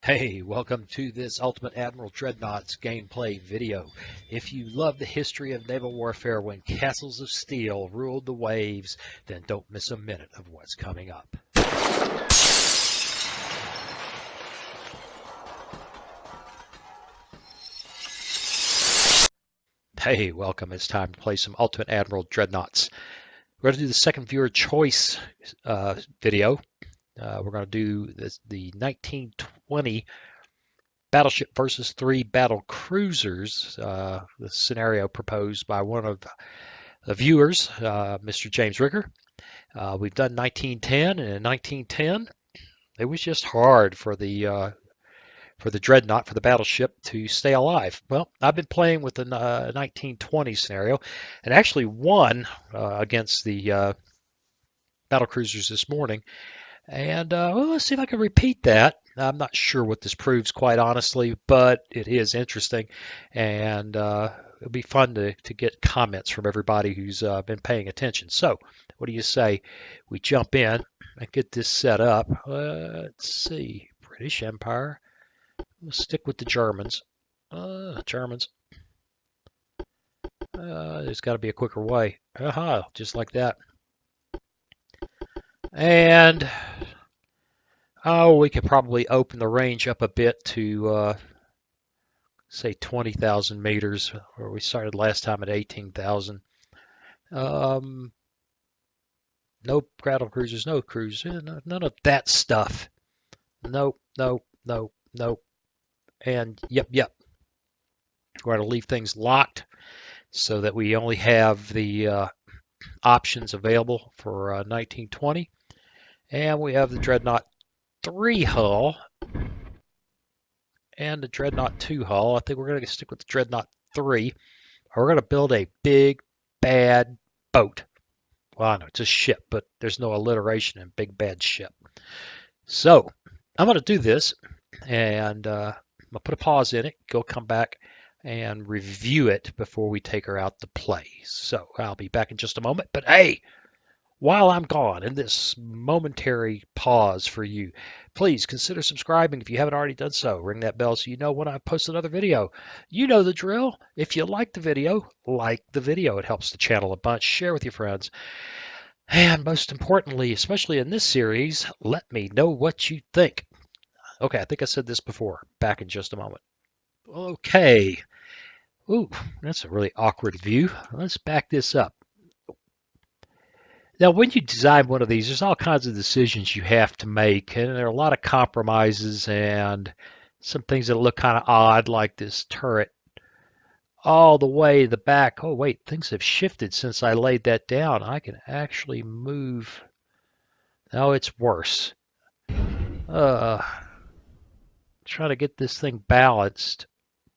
Hey, welcome to this Ultimate Admiral Dreadnoughts gameplay video. If you love the history of naval warfare when castles of steel ruled the waves, then don't miss a minute of what's coming up. Hey, welcome. It's time to play some Ultimate Admiral Dreadnoughts. We're going to do the second viewer choice video. We're going to do the 1920 Battleship versus 3 Battlecruisers, the scenario proposed by one of the viewers, Mr. James Ricker. We've done 1910, and in 1910, it was just hard for the Dreadnought, for the battleship, to stay alive. Well, I've been playing with the 1920 scenario, and actually won against the Battlecruisers this morning. And well, let's see if I can repeat that. I'm not sure what this proves, quite honestly, but it is interesting, and it'll be fun to get comments from everybody who's been paying attention. So, what do you say we jump in and get this set up? Let's see, British Empire. We'll stick with the Germans. Germans. There's got to be a quicker way. Aha, just like that. And we could probably open the range up a bit to say 20,000 meters, where we started last time at 18,000. No battlecruisers, no cruisers, none of that stuff. Nope, nope, nope, nope. And yep. We're going to leave things locked so that we only have the options available for 1920. And we have the Dreadnought 3 hull and the Dreadnought 2 hull. I think we're going to stick with the Dreadnought 3. We're going to build a big, bad boat. Well, I know it's a ship, but there's no alliteration in big, bad ship. So I'm going to do this, and I'm going to put a pause in it, come back, and review it before we take her out to play. So I'll be back in just a moment. But hey, while I'm gone, in this momentary pause for you, please consider subscribing if you haven't already done so. Ring that bell so you know when I post another video. You know the drill. If you like the video, like the video. It helps the channel a bunch. Share with your friends. And most importantly, especially in this series, let me know what you think. Okay, I think I said this before. Back in just a moment. Okay. Ooh, that's a really awkward view. Let's back this up. Now, when you design one of these, there's all kinds of decisions you have to make, and there are a lot of compromises and some things that look kind of odd, like this turret all the way to the back. Oh, wait, things have shifted since I laid that down. I can actually move. Now it's worse. Trying to get this thing balanced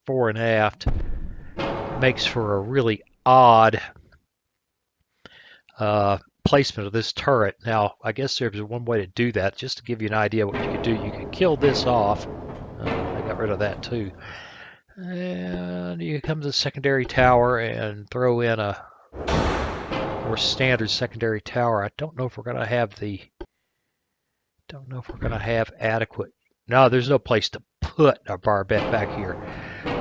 fore and aft makes for a really odd placement of this turret. Now, I guess there's one way to do that. Just to give you an idea what you could do, you could kill this off. I got rid of that too. And you come to the secondary tower and throw in a more standard secondary tower. I don't know if we're going to have adequate. No, there's no place to put a barbette back here.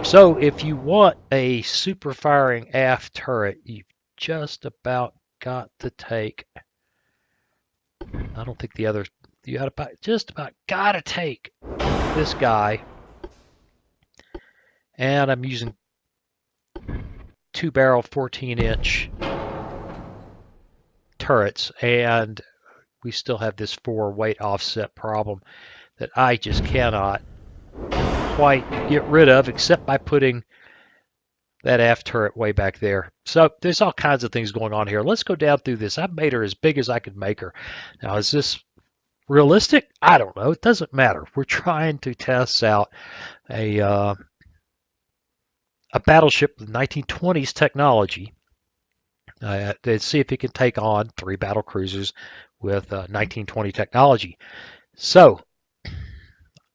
So if you want a super firing aft turret, you've just about got to take. I don't think the other. You just about got to take this guy. And I'm using 2-barrel 14-inch turrets, and we still have this 4 weight offset problem that I just cannot quite get rid of, except by putting that aft turret way back there. So there's all kinds of things going on here. Let's go down through this. I've made her as big as I could make her. Now, is this realistic? I don't know. It doesn't matter. We're trying to test out a battleship with 1920s technology to see if it can take on 3 battlecruisers with 1920 technology. So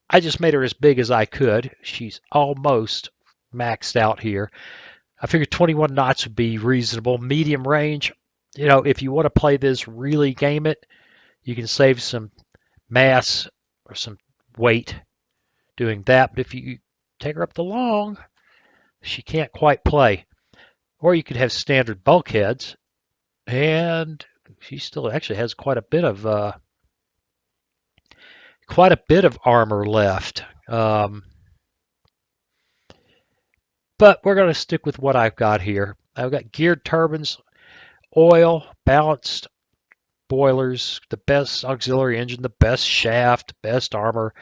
I just made her as big as I could. She's almost maxed out here. I figured 21 knots would be reasonable. Medium range, if you want to play this, really game it, you can save some mass or some weight doing that. But if you take her up the long, she can't quite play. Or you could have standard bulkheads, and she still actually has quite a bit of armor left. But we're going to stick with what I've got here. I've got geared turbines, oil, balanced boilers, the best auxiliary engine, the best shaft, best armor.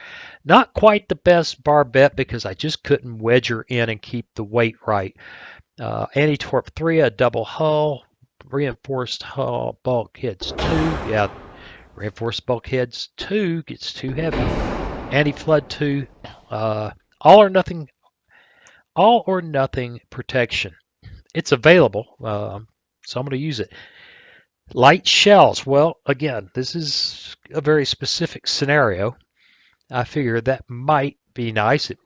Not quite the best barbette because I just couldn't wedge her in and keep the weight right. Anti-torp 3, a double hull, reinforced hull bulkheads 2. Yeah, reinforced bulkheads 2 gets too heavy. Anti-flood 2, all or nothing protection. It's available, so I'm going to use it. Light shells. Well, again, this is a very specific scenario. I figure that might be nice. It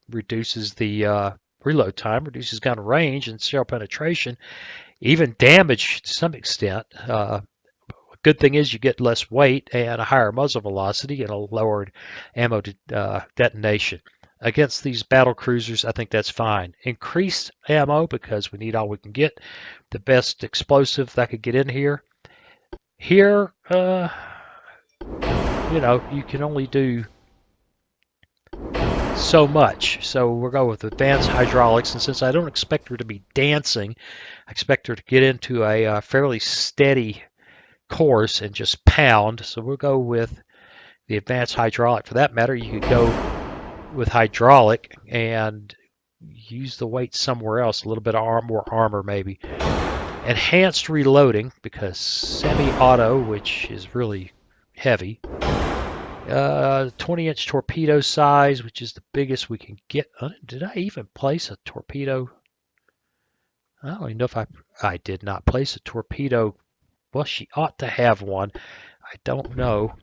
reduces the reload time, reduces gun range and shell penetration, even damage to some extent. Good thing is you get less weight and a higher muzzle velocity and a lowered ammo detonation. Against these battle cruisers, I think that's fine. Increased ammo because we need all we can get. The best explosive that could get in here. Here, you can only do so much. So we'll go with advanced hydraulics. And since I don't expect her to be dancing, I expect her to get into a fairly steady course and just pound. So we'll go with the advanced hydraulic. For that matter, you could go with hydraulic and use the weight somewhere else, a little bit of more armor maybe. Enhanced reloading because semi-auto, which is really heavy. 20-inch torpedo size, which is the biggest we can get. Did I even place a torpedo? I don't even know if I did not place a torpedo. Well, she ought to have one. I don't know.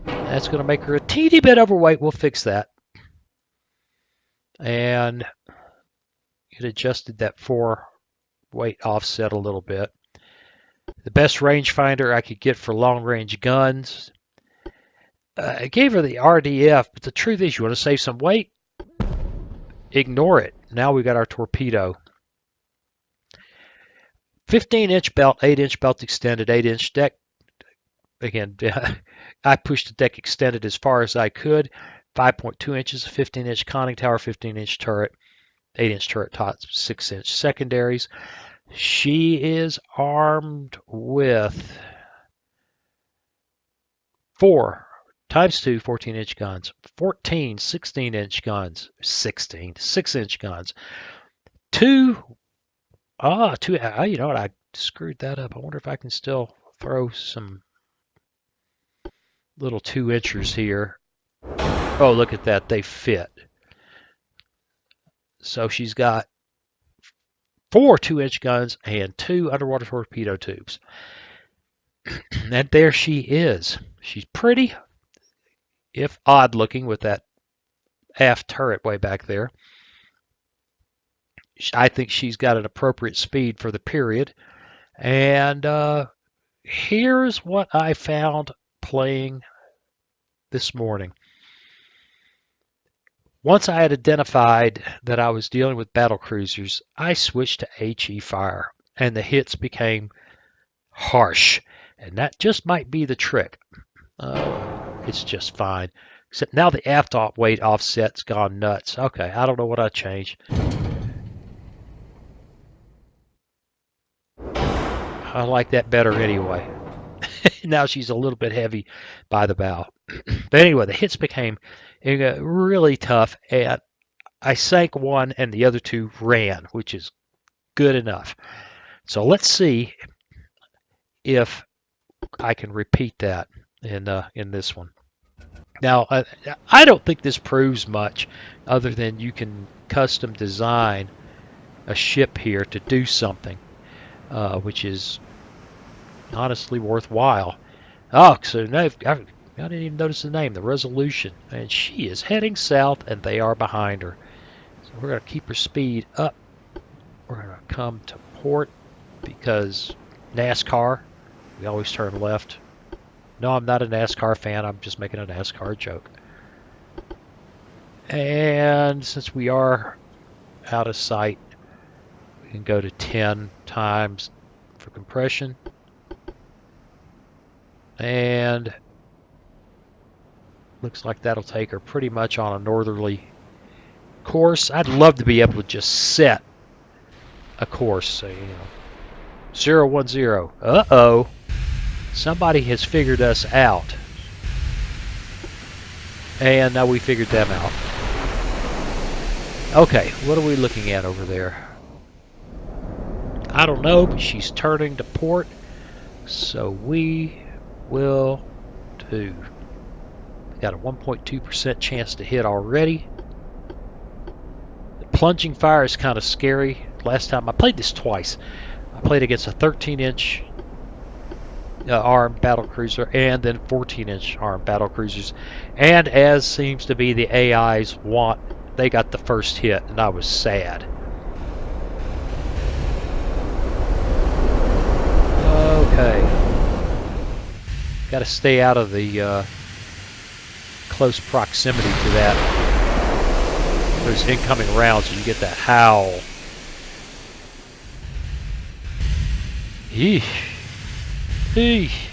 That's going to make her a teeny bit overweight. We'll fix that. And it adjusted that 4 weight offset a little bit. The best rangefinder I could get for long-range guns. I gave her the RDF, but the truth is you want to save some weight? Ignore it. Now we got our torpedo. 15-inch belt, 8-inch belt extended, 8-inch deck. Again, I pushed the deck extended as far as I could. 5.2 inches, 15-inch conning tower, 15-inch turret, 8-inch turret tops, 6-inch secondaries. She is armed with 4 times 2 14-inch guns, 14 16-inch guns, 16 6-inch guns, 2. You know what? I screwed that up. I wonder if I can still throw some little 2-inchers here. Oh, look at that. They fit. So she's got 4 2-inch guns and 2 underwater torpedo tubes. And there she is. She's pretty, if odd looking, with that aft turret way back there. I think she's got an appropriate speed for the period. And here's what I found playing this morning. Once I had identified that I was dealing with battle cruisers, I switched to HE fire, and the hits became harsh. And that just might be the trick. It's just fine. Except now the aft weight offset's gone nuts. Okay, I don't know what I changed. I like that better anyway. Now she's a little bit heavy by the bow. But anyway, the hits became really tough, and I sank one and the other 2 ran, which is good enough. So let's see if I can repeat that in this one. Now, I don't think this proves much other than you can custom design a ship here to do something, which is honestly worthwhile. Oh, so now I didn't even notice the name, the Resolution. And she is heading south, and they are behind her. So we're going to keep her speed up. We're going to come to port because NASCAR, we always turn left. No, I'm not a NASCAR fan. I'm just making a NASCAR joke. And since we are out of sight, we can go to 10 times for compression. And looks like that'll take her pretty much on a northerly course. I'd love to be able to just set a course. So, you know, 010. Uh-oh. Somebody has figured us out. And now we figured them out. Okay, what are we looking at over there? I don't know, but she's turning to port. So we will too. Got a 1.2% chance to hit already. The plunging fire is kind of scary. Last time I played this twice. I played against a 13-inch armed battlecruiser and then 14-inch armed battlecruisers. And as seems to be the AIs want, they got the first hit, and I was sad. Okay. Got to stay out of the close proximity to that. There's incoming rounds, and you get that howl. Eesh. Eesh.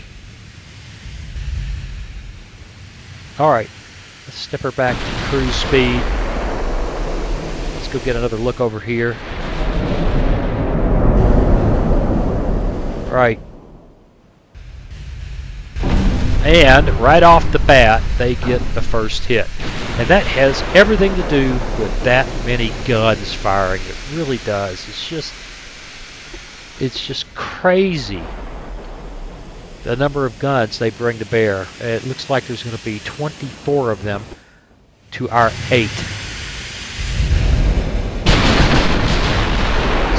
Alright, let's step her back to cruise speed. Let's go get another look over here. Right. And right off the bat, they get the first hit. And that has everything to do with that many guns firing. It really does. It's just crazy the number of guns they bring to bear. It looks like there's going to be 24 of them to our 8.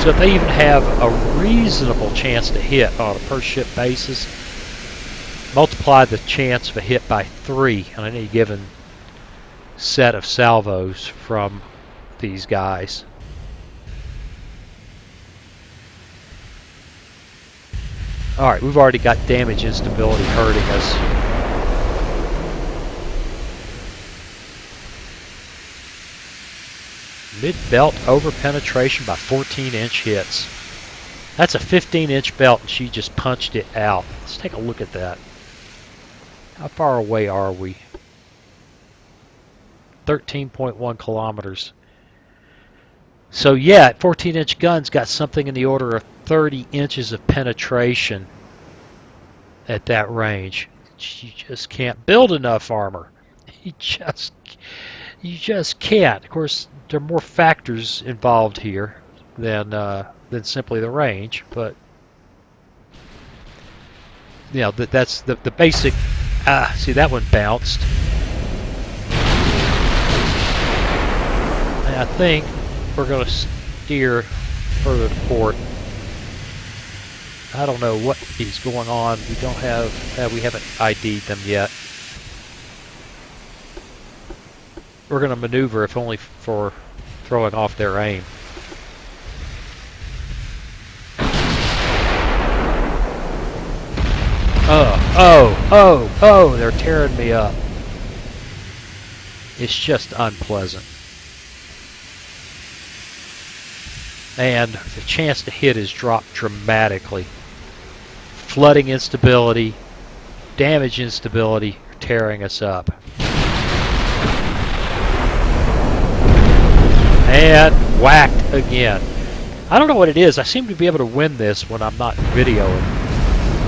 So if they even have a reasonable chance to hit on a per ship basis, multiply the chance of a hit by 3 on any given set of salvos from these guys. Alright, we've already got damage instability hurting us. Mid-belt over penetration by 14-inch hits. That's a 15-inch belt, and she just punched it out. Let's take a look at that. How far away are we? 13.1 kilometers. So yeah, 14-inch guns got something in the order of 30 inches of penetration at that range. You just can't build enough armor. You just can't. Of course, there are more factors involved here than simply the range, but you know, that's the basic. See, that one bounced. And I think we're going to steer further to port. I don't know what is going on. We don't have. We haven't ID'd them yet. We're going to maneuver, if only for throwing off their aim. Oh, they're tearing me up. It's just unpleasant. And the chance to hit has dropped dramatically. Flooding instability, damage instability are tearing us up. And whacked again. I don't know what it is. I seem to be able to win this when I'm not videoing.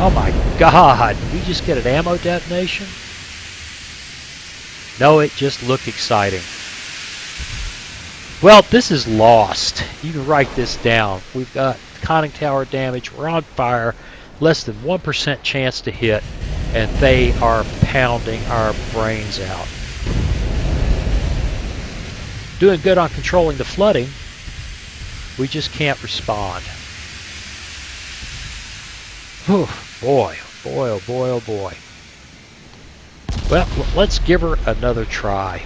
Oh my God, did we just get an ammo detonation? No, it just looked exciting. Well, this is lost. You can write this down. We've got conning tower damage, we're on fire, less than 1% chance to hit, and they are pounding our brains out. Doing good on controlling the flooding. We just can't respond. Whew, boy, oh boy. Well, let's give her another try.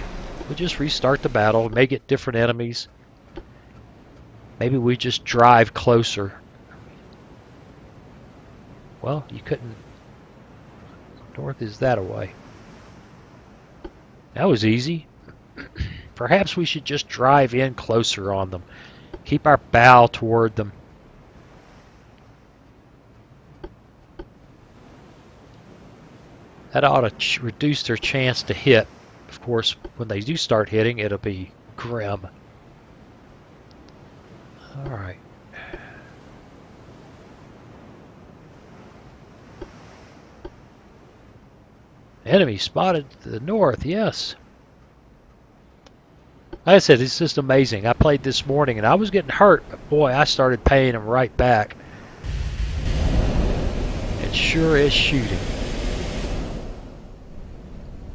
We'll just restart the battle. We may get different enemies. Maybe we just drive closer. Well, you couldn't. North is that away. That was easy. Perhaps we should just drive in closer on them. Keep our bow toward them. That ought to reduce their chance to hit. Of course, when they do start hitting, it'll be grim. All right. Enemy spotted to the north, yes. Like I said, it's just amazing. I played this morning and I was getting hurt, but boy, I started paying them right back. It sure is shooting.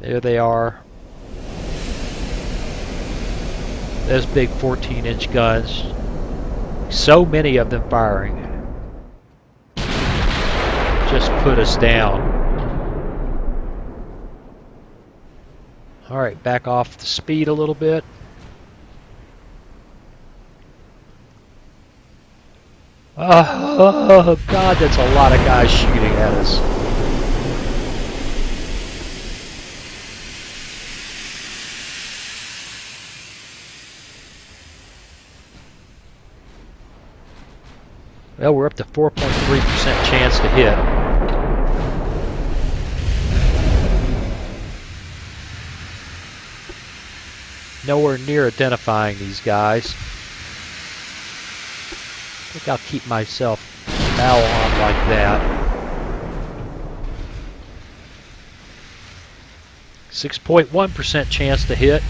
There they are. Those big 14-inch guns. So many of them firing. Just put us down. Alright, back off the speed a little bit. Oh God, that's a lot of guys shooting at us. Well, we're up to 4.3% chance to hit. Nowhere near identifying these guys. I think I'll keep myself bow on like that. 6.1% chance to hit.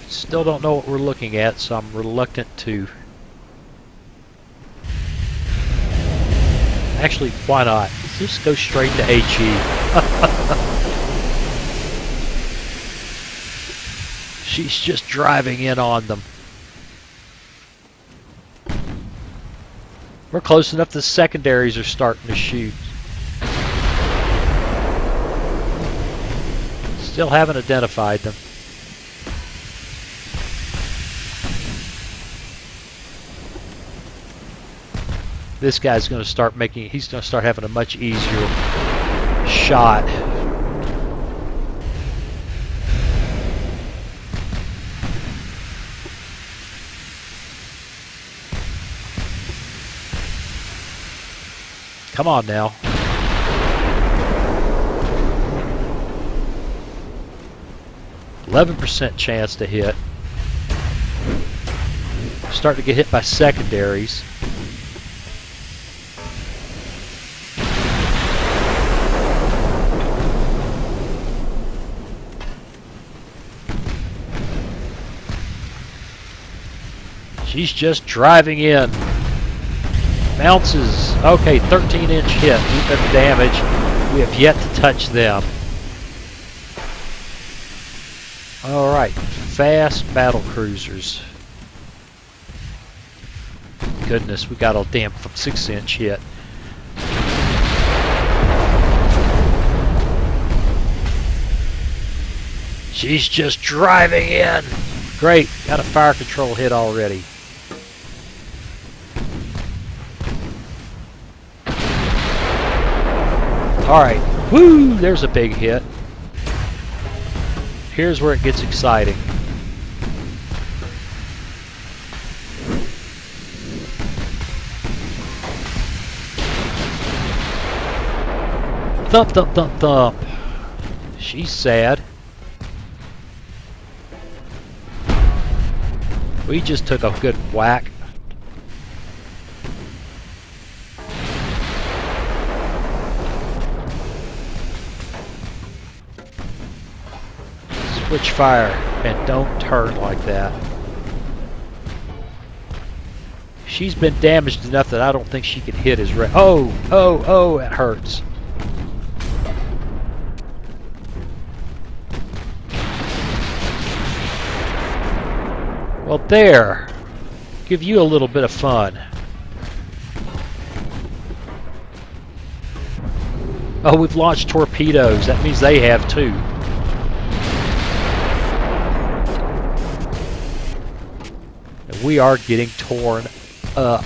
Still don't know what we're looking at, so I'm reluctant to. Actually, why not? Let's just go straight to HE. She's just driving in on them. We're close enough the secondaries are starting to shoot. Still haven't identified them. This guy's going to start making, he's going to start having a much easier shot. Come on now. %11 chance to hit. Starting to get hit by secondaries. She's just driving in. Bounces. Okay, 13-inch hit. We've done damage. We have yet to touch them. Alright, fast battlecruisers. Goodness, we got a damn 6-inch hit. She's just driving in. Great, got a fire control hit already. Alright, woo, there's a big hit. Here's where it gets exciting. Thump, thump, thump, thump. She's sad. We just took a good whack. Switch fire and don't turn like that. She's been damaged enough that I don't think she can hit his red. Oh, oh, oh, it hurts. Well, there. Give you a little bit of fun. Oh, we've launched torpedoes. That means they have too. And we are getting torn up.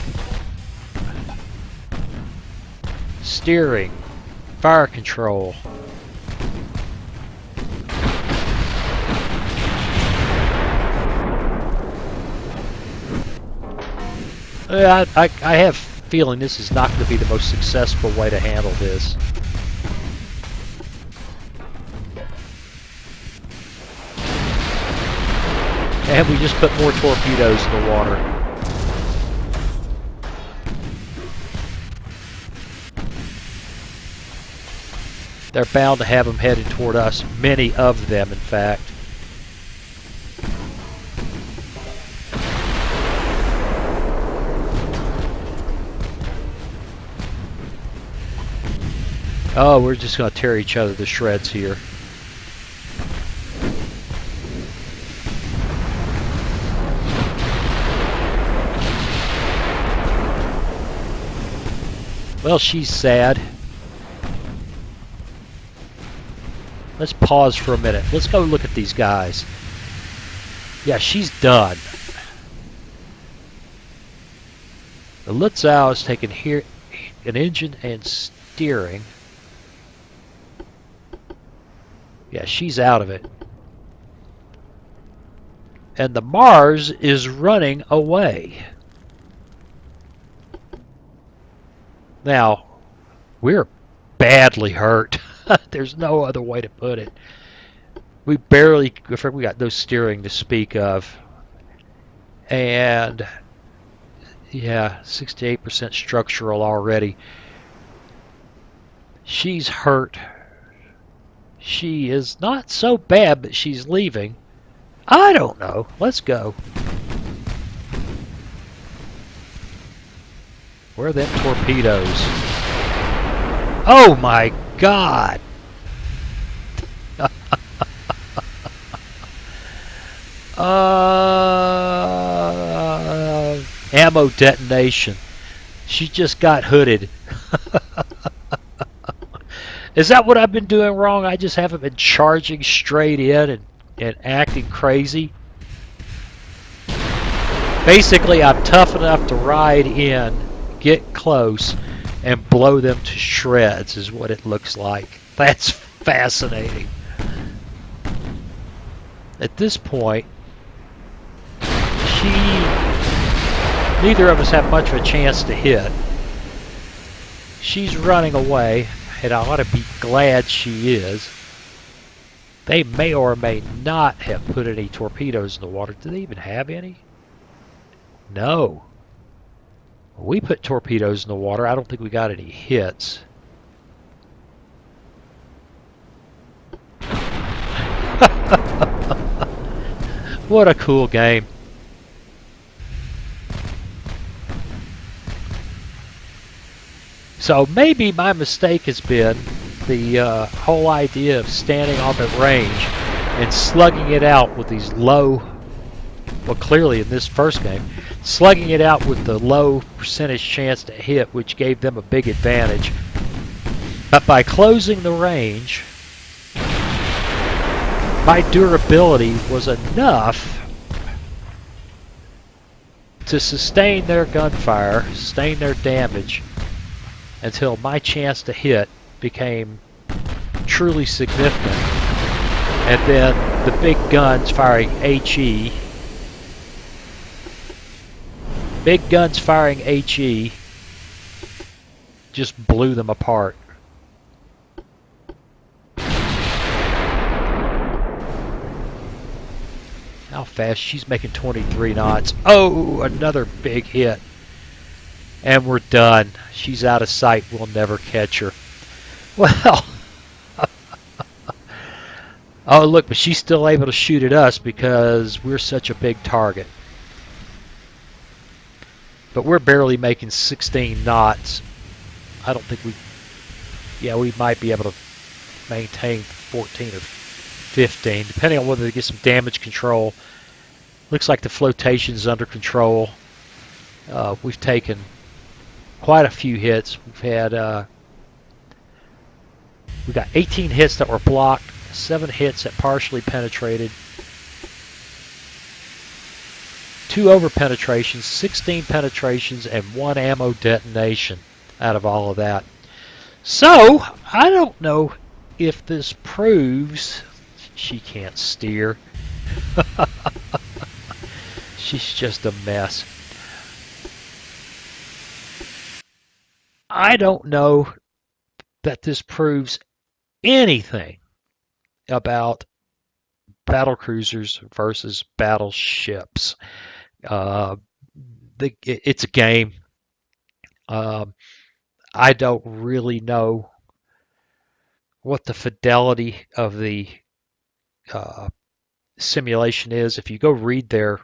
Steering, fire control. I have a feeling this is not going to be the most successful way to handle this. And we just put more torpedoes in the water. They're bound to have them headed toward us. Many of them, in fact. Oh, we're just going to tear each other to shreds here. Well, she's sad. Let's pause for a minute. Let's go look at these guys. Yeah, she's done. The Lutzow is taking here an engine and steering. Yeah, she's out of it. And the Mars is running away. Now, we're badly hurt. There's no other way to put it. We barely, we got no steering to speak of. And, yeah, 68% structural already. She's hurt. She is not so bad, but she's leaving. I don't know. Let's go. Where are them torpedoes? Oh my God! Ammo detonation. She just got hooded. Is that what I've been doing wrong? I just haven't been charging straight in and acting crazy. Basically, I'm tough enough to ride in, get close, and blow them to shreds is what it looks like. That's fascinating. At this point, neither of us have much of a chance to hit. She's running away, and I ought to be glad she is. They may or may not have put any torpedoes in the water. Do they even have any? No. We put torpedoes in the water. I don't think we got any hits. What a cool game. So maybe my mistake has been the whole idea of standing off at range and slugging it out with these low, well, clearly in this first game, slugging it out with the low percentage chance to hit, which gave them a big advantage. But by closing the range, my durability was enough to sustain their gunfire, sustain their damage, until my chance to hit became truly significant. And then the big guns firing HE, just blew them apart. How fast? She's making 23 knots. Oh, another big hit. And we're done. She's out of sight. We'll never catch her. Well. Oh, look, but she's still able to shoot at us because we're such a big target. But we're barely making 16 knots. I don't think we... Yeah, we might be able to maintain 14 or 15, depending on whether they get some damage control. Looks like the flotation's under control. We've taken quite a few hits. We've got 18 hits that were blocked, 7 hits that partially penetrated, 2 over penetrations, 16 penetrations, and 1 ammo detonation out of all of that. So, I don't know if this proves she can't steer. She's just a mess. I don't know that this proves anything about battlecruisers versus battleships. It's a game. I don't really know what the fidelity of the simulation is. If you go read their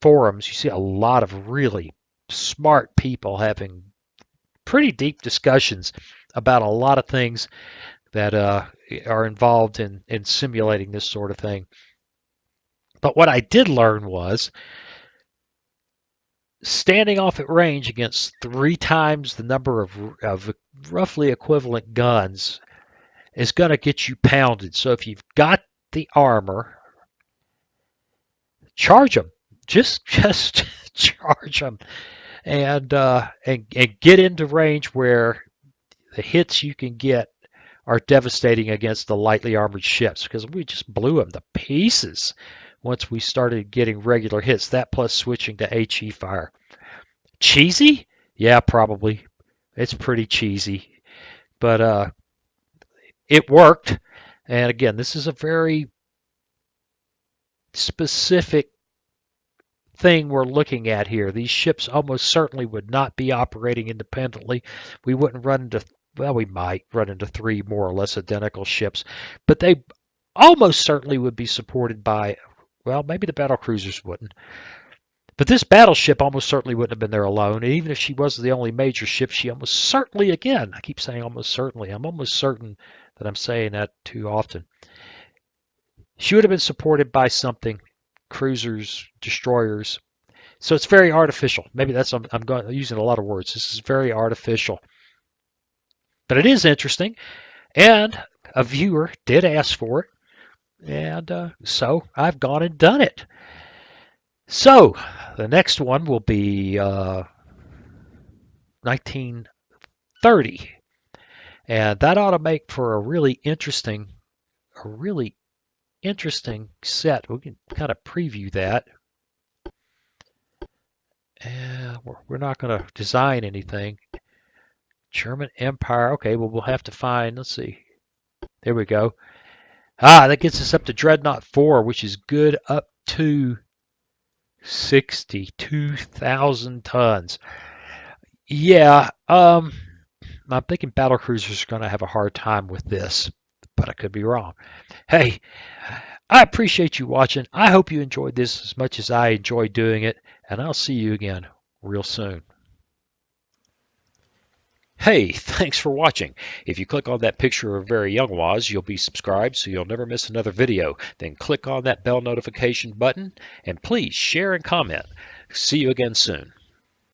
forums, you see a lot of really smart people having pretty deep discussions about a lot of things that are involved in simulating this sort of thing. But what I did learn was standing off at range against 3 times the number of roughly equivalent guns is going to get you pounded. So if you've got the armor, charge them. Just charge them, and get into range where the hits you can get are devastating against the lightly armored ships, because we just blew them to pieces once we started getting regular hits. That plus switching to HE fire. Cheesy? Yeah, probably. It's pretty cheesy, but it worked. And again, this is a very specific thing we're looking at here. These ships almost certainly would not be operating independently. We wouldn't run into, well, we might run into 3 more or less identical ships, but they almost certainly would be supported by, well, maybe the battlecruisers wouldn't. But this battleship almost certainly wouldn't have been there alone. And even if she was the only major ship, she almost certainly, again, I keep saying almost certainly, I'm almost certain that I'm saying that too often. She would have been supported by something, cruisers, destroyers. So it's very artificial. Maybe that's, I'm using a lot of words. This is very artificial. But it is interesting. And a viewer did ask for it. And so I've gone and done it. So the next one will be 1930. And that ought to make for a really interesting set. We can kind of preview that. And we're not going to design anything. German Empire. Okay, well, we'll have to find, let's see. There we go. That gets us up to Dreadnought 4, which is good up to 62,000 tons. Yeah, I'm thinking battlecruisers are going to have a hard time with this, but I could be wrong. Hey, I appreciate you watching. I hope you enjoyed this as much as I enjoyed doing it, and I'll see you again real soon. Hey, thanks for watching. If you click on that picture of very young Waz, you'll be subscribed so you'll never miss another video. Then click on that bell notification button, and please share and comment. See you again soon.